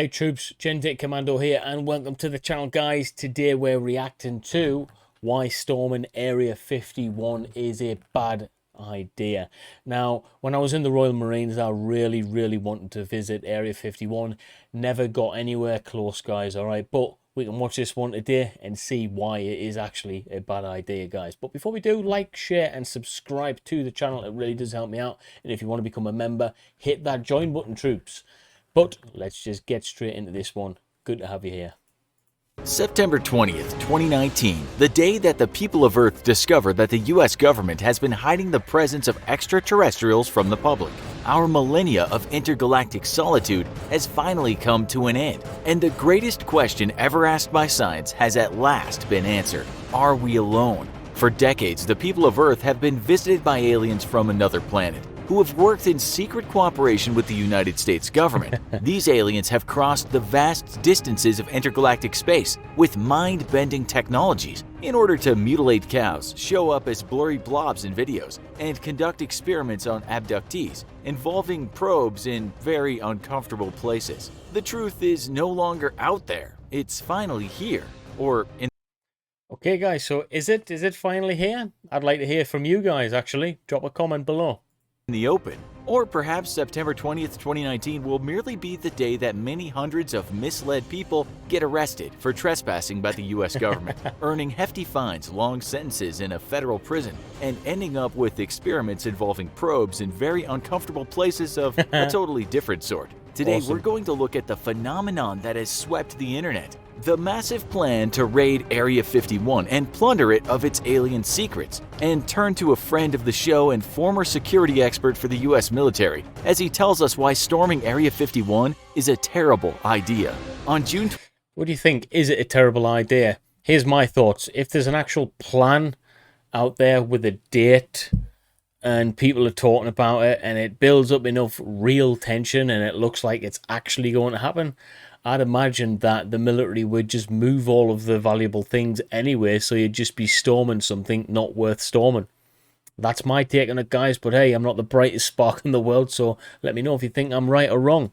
Hey troops, Dit Commando here and welcome to the channel guys. Today we're reacting to why storming Area 51 is a bad idea. Now, when I was in the Royal Marines, I really wanted to visit Area 51. Never got anywhere close, guys, alright? But we can watch this one today and see why it is actually a bad idea, guys. But before we do, like, share and subscribe to the channel. It really does help me out. And if you want to become a member, hit that join button, troops. But let's just get straight into this one. Good to have you here. September 20th, 2019, the day that the people of Earth discovered that the US government has been hiding the presence of extraterrestrials from the public. Our millennia of intergalactic solitude has finally come to an end, and the greatest question ever asked by science has at last been answered. Are we alone? For decades, the people of Earth have been visited by aliens from another planet, who have worked in secret cooperation with the United States government. These aliens have crossed the vast distances of intergalactic space with mind-bending technologies in order to mutilate cows, show up as blurry blobs in videos, and conduct experiments on abductees, involving probes in very uncomfortable places. The truth is no longer out there. It's finally here, or in Okay guys, so is it finally here? I'd like to hear from you guys actually. Drop a comment below. the open. Or perhaps September 20th, 2019 will merely be the day that many hundreds of misled people get arrested for trespassing by the US government, earning hefty fines, long sentences in a federal prison, and ending up with experiments involving probes in very uncomfortable places of a totally different sort. Today, Awesome. we're going to look at the phenomenon that has swept the internet. The massive plan to raid Area 51 and plunder it of its alien secrets, and turn to a friend of the show and former security expert for the US military as he tells us why storming Area 51 is a terrible idea. On June What do you think? Is it a terrible idea? Here's my thoughts. If there's an actual plan out there with a date and people are talking about it and it builds up enough real tension and it looks like it's actually going to happen, I'd imagine that the military would just move all of the valuable things anyway, so you'd just be storming something not worth storming. That's my take on it, guys, but hey, I'm not the brightest spark in the world, so let me know if you think I'm right or wrong.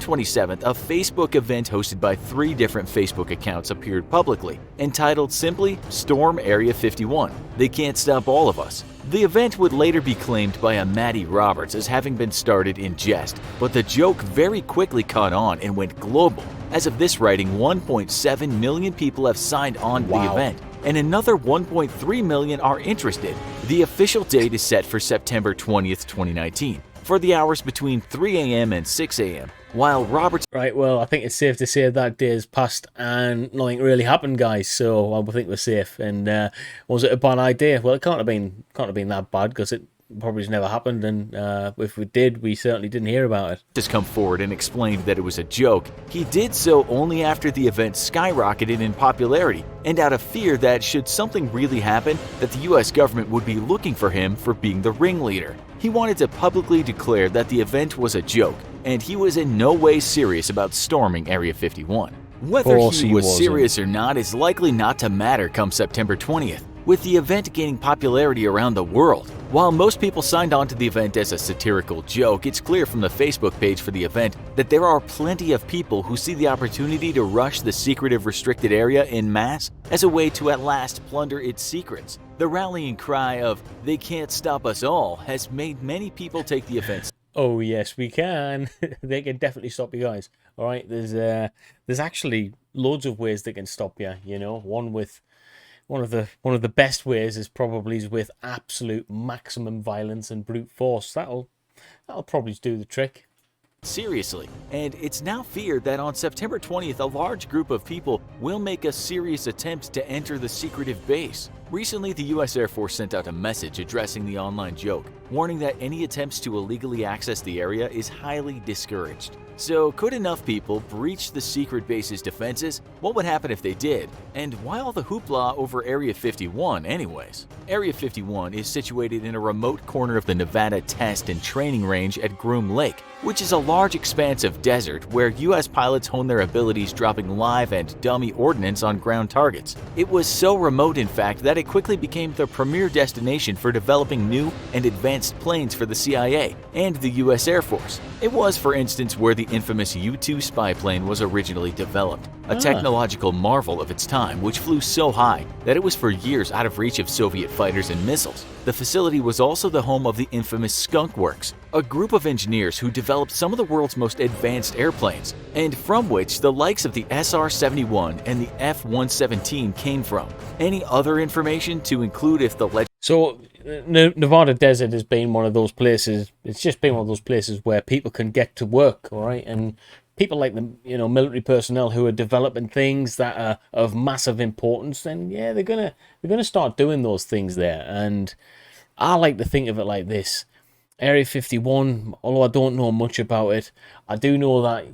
27th, a Facebook event hosted by 3 different Facebook accounts appeared publicly, entitled simply Storm Area 51. They can't stop all of us. The event would later be claimed by a Maddie Roberts as having been started in jest, but the joke very quickly caught on and went global. As of this writing, 1.7 million people have signed on the event, and another 1.3 million are interested. The official date is set for September 20th, 2019, for the hours between 3 a.m. and 6 a.m. While Roberts... Right, well, I think it's safe to say that day has passed and nothing really happened, guys, so I think we're safe. And was it a bad idea? Well, it can't have been that bad because it probably has never happened, and if we did, we certainly didn't hear about it. Has come forward and explained that it was a joke. He did so only after the event skyrocketed in popularity and out of fear that should something really happen, that the US government would be looking for him for being the ringleader. He wanted to publicly declare that the event was a joke, and he was in no way serious about storming Area 51. Whether he was serious or not is likely not to matter come September 20th, with the event gaining popularity around the world. While most people signed on to the event as a satirical joke, it's clear from the Facebook page for the event that there are plenty of people who see the opportunity to rush the secretive restricted area en masse as a way to at last plunder its secrets. The rallying cry of "they can't stop us all" has made many people take the offense. Oh yes, we can. They can definitely stop you guys. All right, there's actually loads of ways they can stop you. You know, one of the best ways is probably with absolute maximum violence and brute force. That'll probably do the trick. Seriously, and it's now feared that on September 20th, a large group of people will make a serious attempt to enter the secretive base. Recently, the US Air Force sent out a message addressing the online joke, warning that any attempts to illegally access the area is highly discouraged. So, could enough people breach the secret base's defenses? What would happen if they did? And why all the hoopla over Area 51 anyways? Area 51 is situated in a remote corner of the Nevada Test and Training Range at Groom Lake, which is a large expanse of desert where U.S. pilots hone their abilities dropping live and dummy ordnance on ground targets. It was so remote, in fact, that it quickly became the premier destination for developing new and advanced planes for the CIA and the U.S. Air Force. It was, for instance, where the infamous U-2 spy plane was originally developed, a technological marvel of its time which flew so high that it was for years out of reach of Soviet fighters and missiles. The facility was also the home of the infamous Skunk Works, a group of engineers who developed some of the world's most advanced airplanes, and from which the likes of the SR-71 and the F-117 came from. Any other information to include if the legend... So, Nevada Desert has been one of those places, it's just been one of those places where people can get to work, all right? And people like the, military personnel who are developing things that are of massive importance, then yeah, they're gonna start doing those things there. And I like to think of it like this. Area 51, although I don't know much about it, I do know that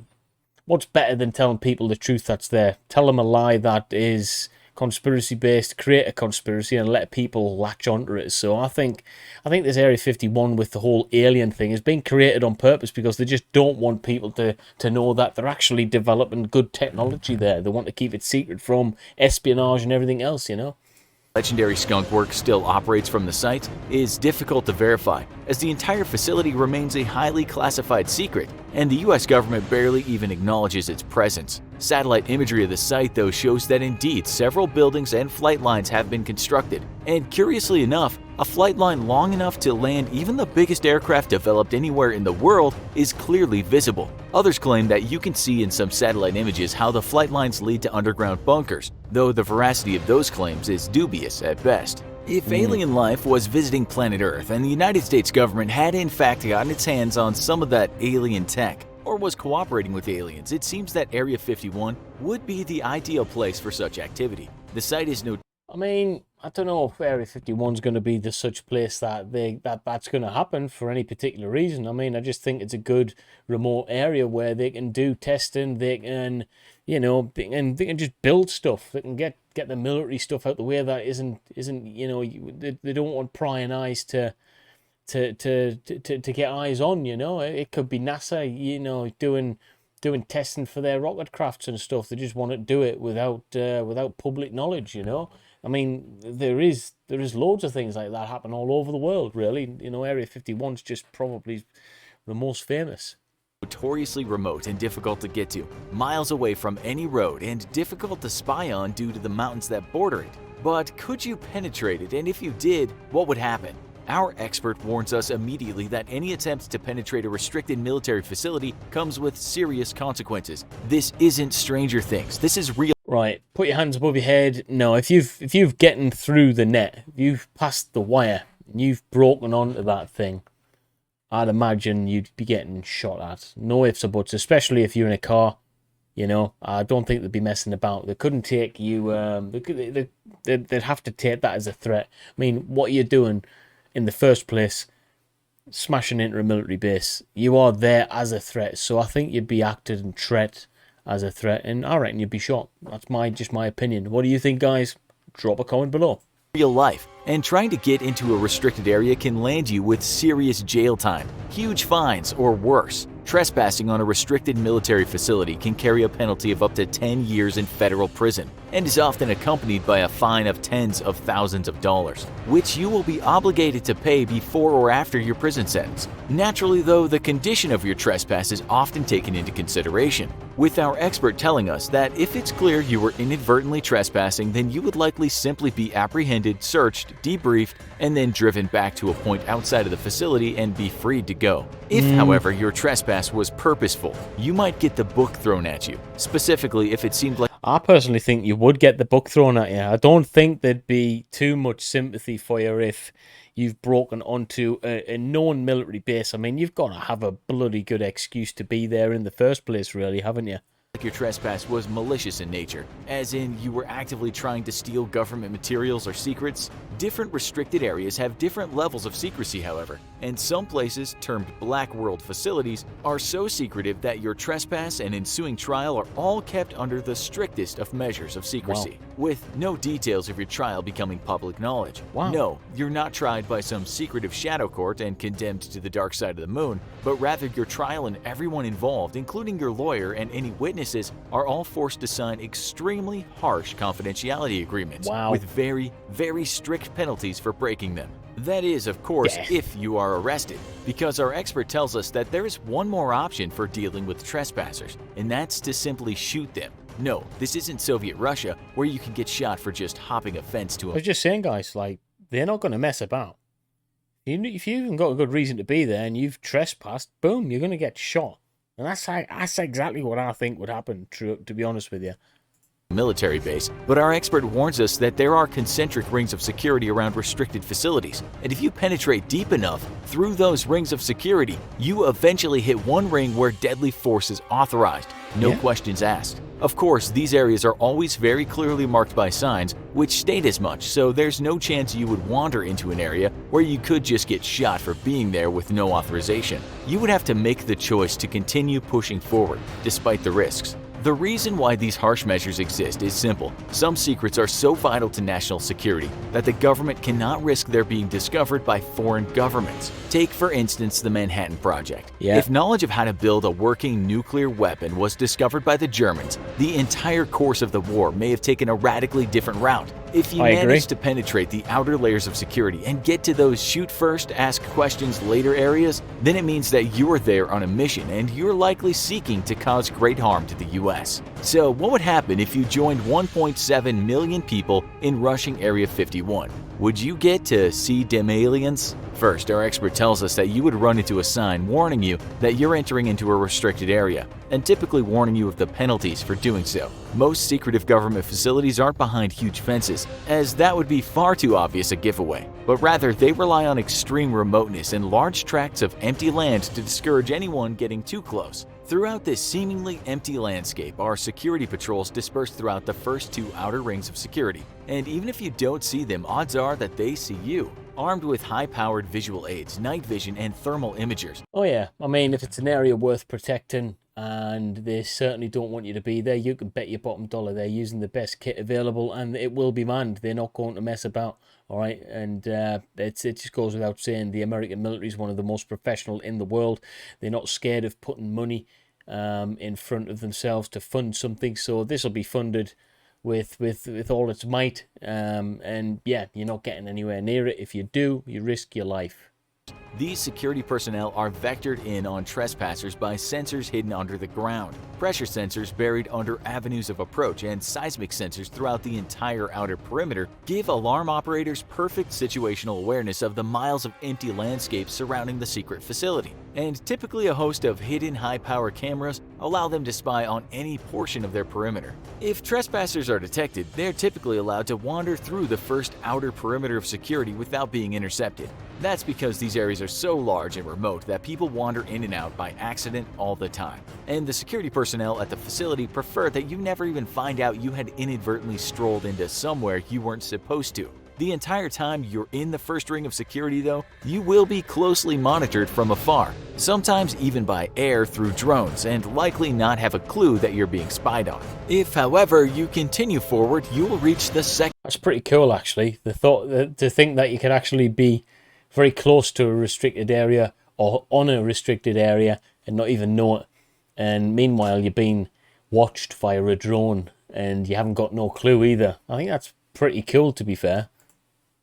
what's better than telling people the truth that's there? Tell them a lie that is conspiracy based, create a conspiracy and let people latch onto it. So I think this Area 51 with the whole alien thing has been created on purpose because they just don't want people to know that they're actually developing good technology there. They want to keep it secret from espionage and everything else, legendary Skunk Works still operates from the site is difficult to verify, as the entire facility remains a highly classified secret, and the US government barely even acknowledges its presence. Satellite imagery of the site, though, shows that indeed several buildings and flight lines have been constructed, and curiously enough, a flight line long enough to land even the biggest aircraft developed anywhere in the world is clearly visible. Others claim that you can see in some satellite images how the flight lines lead to underground bunkers, though the veracity of those claims is dubious at best. If alien life was visiting planet Earth and the United States government had in fact gotten its hands on some of that alien tech, or was cooperating with aliens, it seems that Area 51 would be the ideal place for such activity. The site is no... I mean, I don't know if Area 51 is going to be the such place that that's going to happen for any particular reason. I mean, I just think it's a good remote area where they can do testing. They can, they can just build stuff. They can get the military stuff out the way that isn't they don't want prying eyes to get eyes on. It could be NASA, doing testing for their rocket crafts and stuff. They just want to do it without public knowledge. I mean, there is loads of things like that happen all over the world, really. Area 51 is just probably the most famous. Notoriously remote and difficult to get to, miles away from any road and difficult to spy on due to the mountains that border it. But could you penetrate it, and if you did, what would happen? Our expert warns us immediately that any attempt to penetrate a restricted military facility comes with serious consequences. This isn't Stranger Things, this is real. Right, put your hands above your head. No, if you've gotten through the net, if you've passed the wire, and you've broken onto that thing, I'd imagine you'd be getting shot at. No ifs or buts, especially if you're in a car. I don't think they'd be messing about. They couldn't take you. They'd have to take that as a threat. I mean, what are you doing in the first place? Smashing into a military base. You are there as a threat, so I think you'd be acted and treated as a threat, and I reckon you'd be shot. That's just my opinion. What do you think, guys? Drop a comment below. Real life, and trying to get into a restricted area can land you with serious jail time, huge fines, or worse. Trespassing on a restricted military facility can carry a penalty of up to 10 years in federal prison, and is often accompanied by a fine of tens of thousands of dollars, which you will be obligated to pay before or after your prison sentence. Naturally, though, the condition of your trespass is often taken into consideration, with our expert telling us that if it's clear you were inadvertently trespassing, then you would likely simply be apprehended, searched, debriefed, and then driven back to a point outside of the facility and be freed to go. If, however, your trespass was purposeful, you might get the book thrown at you, specifically if it seemed like... I personally think you would get the book thrown at you. I don't think there'd be too much sympathy for you if you've broken onto a known military base. I mean, you've got to have a bloody good excuse to be there in the first place, really, haven't you? your trespass was malicious in nature, as in you were actively trying to steal government materials or secrets. Different restricted areas have different levels of secrecy, however, and some places, termed Black World facilities, are so secretive that your trespass and ensuing trial are all kept under the strictest of measures of secrecy, with no details of your trial becoming public knowledge. Wow. No, you're not tried by some secretive shadow court and condemned to the dark side of the moon, but rather your trial and everyone involved, including your lawyer and any witnesses, are all forced to sign extremely harsh confidentiality agreements with very, very strict penalties for breaking them. That is, of course, if you are arrested, because our expert tells us that there is one more option for dealing with trespassers, and that's to simply shoot them. No, this isn't Soviet Russia, where you can get shot for just hopping a fence to I was just saying, guys, like, they're not going to mess about. If you even got a good reason to be there and you've trespassed, boom, you're going to get shot. And that's exactly what I think would happen, to be honest with you. Military base, but our expert warns us that there are concentric rings of security around restricted facilities, and if you penetrate deep enough through those rings of security, you eventually hit one ring where deadly force is authorized, no questions asked. Of course, these areas are always very clearly marked by signs which state as much, so there's no chance you would wander into an area where you could just get shot for being there with no authorization. You would have to make the choice to continue pushing forward, despite the risks. The reason why these harsh measures exist is simple. Some secrets are so vital to national security that the government cannot risk their being discovered by foreign governments. Take, for instance, the Manhattan Project. If knowledge of how to build a working nuclear weapon was discovered by the Germans, the entire course of the war may have taken a radically different route. If you manage to penetrate the outer layers of security and get to those shoot first, ask questions later areas, then it means that you're there on a mission and you're likely seeking to cause great harm to the US. So what would happen if you joined 1.7 million people in rushing Area 51? Would you get to see dem aliens? First, our expert tells us that you would run into a sign warning you that you're entering into a restricted area, and typically warning you of the penalties for doing so. Most secretive government facilities aren't behind huge fences, as that would be far too obvious a giveaway, but rather they rely on extreme remoteness and large tracts of empty land to discourage anyone getting too close. Throughout this seemingly empty landscape are security patrols dispersed throughout the first two outer rings of security, and even if you don't see them, odds are that they see you. Armed with high-powered visual aids, night vision, and thermal imagers. Oh yeah, I mean, if it's an area worth protecting and they certainly don't want you to be there, you can bet your bottom dollar they're using the best kit available and it will be manned. They're not going to mess about, all right? And it just goes without saying, the American military is one of the most professional in the world. They're not scared of putting money in front of themselves to fund something, so this will be funded with all its might, and yeah, you're not getting anywhere near it. If you do, you risk your life. These security personnel are vectored in on trespassers by sensors hidden under the ground, pressure sensors buried under avenues of approach, and seismic sensors throughout the entire outer perimeter give alarm operators perfect situational awareness of the miles of empty landscape surrounding the secret facility. And typically a host of hidden high-power cameras allow them to spy on any portion of their perimeter. If trespassers are detected, they're typically allowed to wander through the first outer perimeter of security without being intercepted. That's because these areas are so large and remote that people wander in and out by accident all the time. And the security personnel at the facility prefer that you never even find out you had inadvertently strolled into somewhere you weren't supposed to. The entire time you're in the first ring of security, though, you will be closely monitored from afar, sometimes even by air through drones, and likely not have a clue that you're being spied on. If, however, you continue forward, you will reach the second. That's pretty cool, actually. The thought to think that you could actually be very close to a restricted area or on a restricted area and not even know it. And meanwhile, you're being watched via a drone and you haven't got no clue either. I think that's pretty cool, to be fair.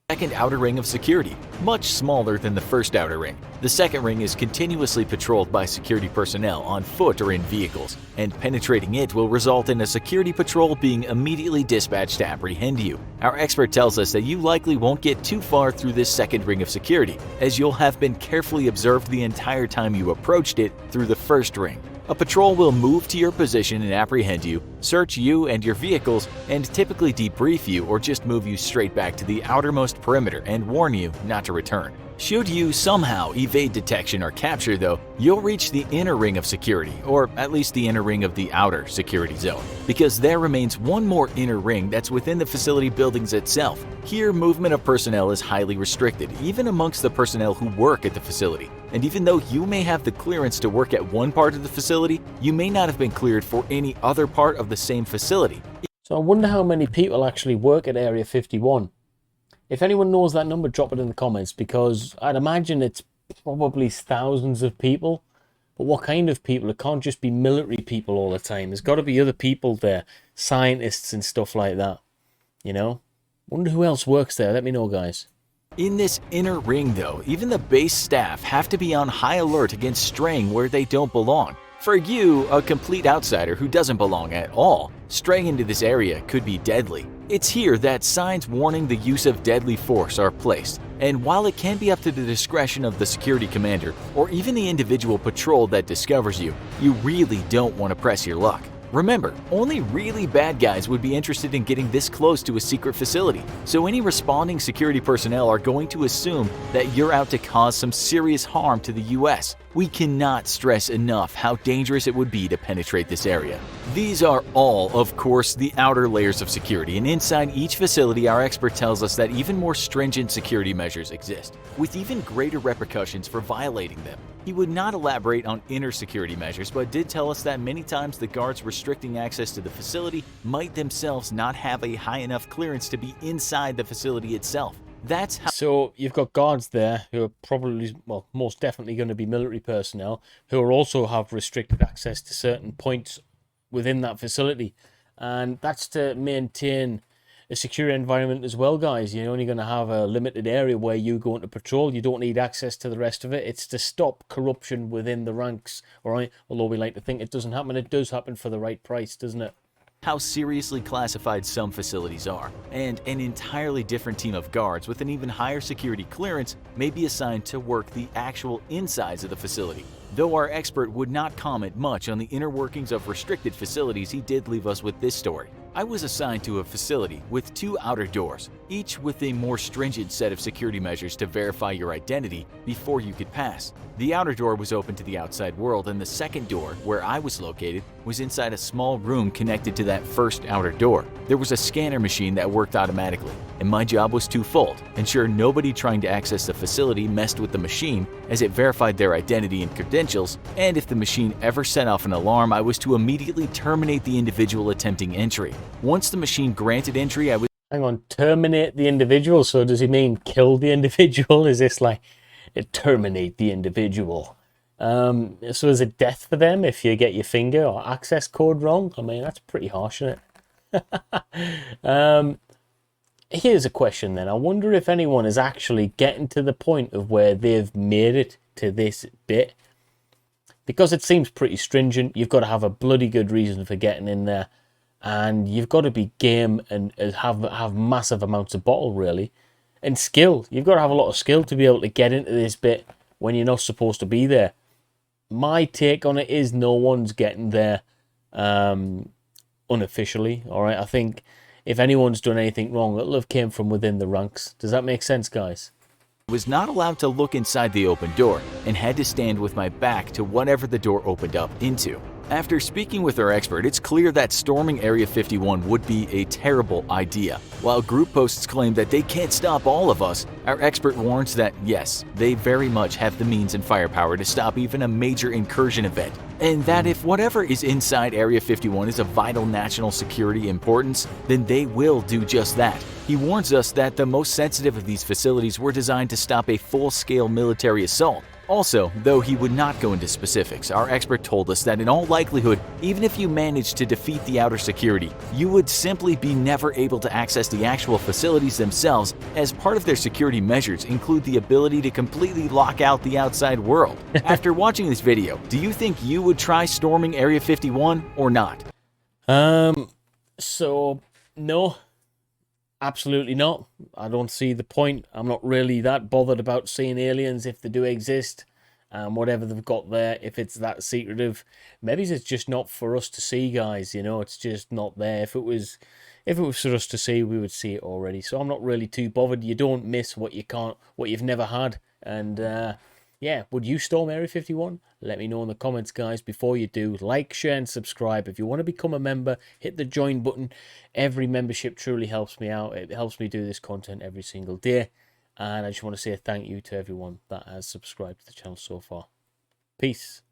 Second outer ring of security, much smaller than the first outer ring. The second ring is continuously patrolled by security personnel on foot or in vehicles, and penetrating it will result in a security patrol being immediately dispatched to apprehend you. Our expert tells us that you likely won't get too far through this second ring of security, as you'll have been carefully observed the entire time you approached it through the first ring. A patrol will move to your position and apprehend you, search you and your vehicles, and typically debrief you or just move you straight back to the outermost perimeter and warn you not to return. Should you somehow evade detection or capture though, you'll reach the inner ring of security, or at least the inner ring of the outer security zone, because there remains one more inner ring that's within the facility buildings itself. Here, movement of personnel is highly restricted, even amongst the personnel who work at the facility. And even though you may have the clearance to work at one part of the facility, you may not have been cleared for any other part of the same facility. So I wonder how many people actually work at Area 51. If anyone knows that number, drop it in the comments, because I'd imagine it's probably thousands of people. But what kind of people? It can't just be military people all the time. There's got to be other people there, scientists and stuff like that. You know? Wonder who else works there. Let me know, guys. In this inner ring though, even the base staff have to be on high alert against straying where they don't belong. For you, a complete outsider who doesn't belong at all, straying into this area could be deadly. It's here that signs warning the use of deadly force are placed, and while it can be up to the discretion of the security commander or even the individual patrol that discovers you, you really don't want to press your luck. Remember, only really bad guys would be interested in getting this close to a secret facility, so any responding security personnel are going to assume that you're out to cause some serious harm to the US. We cannot stress enough how dangerous it would be to penetrate this area. These are all, of course, the outer layers of security, and inside each facility our expert tells us that even more stringent security measures exist, with even greater repercussions for violating them. He would not elaborate on inner security measures, but did tell us that many times the guards restricting access to the facility might themselves not have a high enough clearance to be inside the facility itself. That's how. So you've got guards there who are probably, well, most definitely going to be military personnel who are also have restricted access to certain points within that facility. And that's to maintain a secure environment as well, guys. You're only going to have a limited area where you go into patrol. You don't need access to the rest of it. It's to stop corruption within the ranks, all right? Although we like to think it doesn't happen, it does happen for the right price, doesn't it? How seriously classified some facilities are, and an entirely different team of guards with an even higher security clearance may be assigned to work the actual insides of the facility. Though our expert would not comment much on the inner workings of restricted facilities, he did leave us with this story. I was assigned to a facility with 2 outer doors, each with a more stringent set of security measures to verify your identity before you could pass. The outer door was open to the outside world, and the second door, where I was located, was inside a small room connected to that first outer door. There was a scanner machine that worked automatically, and my job was twofold: ensure nobody trying to access the facility messed with the machine as it verified their identity and credentials, and if the machine ever set off an alarm, I was to immediately terminate the individual attempting entry. Once the machine granted entry, I was— Hang on, terminate the individual? So does he mean kill the individual? Is this like terminate the individual? So is it death for them if you get your finger or access code wrong? I mean, that's pretty harsh, isn't it? Here's a question then. I wonder if anyone is actually getting to the point of where they've made it to this bit. Because it seems pretty stringent. You've got to have a bloody good reason for getting in there. And you've got to be game and have massive amounts of bottle, really. And skill. You've got to have a lot of skill to be able to get into this bit when you're not supposed to be there. My take on it is no one's getting there unofficially. All right, I think if anyone's done anything wrong, it'll have came from within the ranks. Does that make sense, guys? was not allowed to look inside the open door and had to stand with my back to whatever the door opened up into. After speaking with our expert, it's clear that storming Area 51 would be a terrible idea. While group posts claim that they can't stop all of us, our expert warns that yes, they very much have the means and firepower to stop even a major incursion event, and that if whatever is inside Area 51 is of vital national security importance, then they will do just that. He warns us that the most sensitive of these facilities were designed to stop a full-scale military assault. Also, though he would not go into specifics, our expert told us that in all likelihood, even if you managed to defeat the outer security, you would simply be never able to access the actual facilities themselves, as part of their security measures include the ability to completely lock out the outside world. After watching this video, do you think you would try storming Area 51 or not? So, no. Absolutely not. I don't see the point. I'm not really that bothered about seeing aliens if they do exist. Whatever they've got there, if it's that secretive, maybe it's just not for us to see, guys. You know, it's just not there. If it was for us to see, we would see it already. So I'm not really too bothered. You don't miss what you've never had. And yeah, would you storm Area 51? Let me know in the comments, guys. Before you do, like, share, and subscribe. If you want to become a member, hit the join button. Every membership truly helps me out. It helps me do this content every single day. And I just want to say a thank you to everyone that has subscribed to the channel so far. Peace.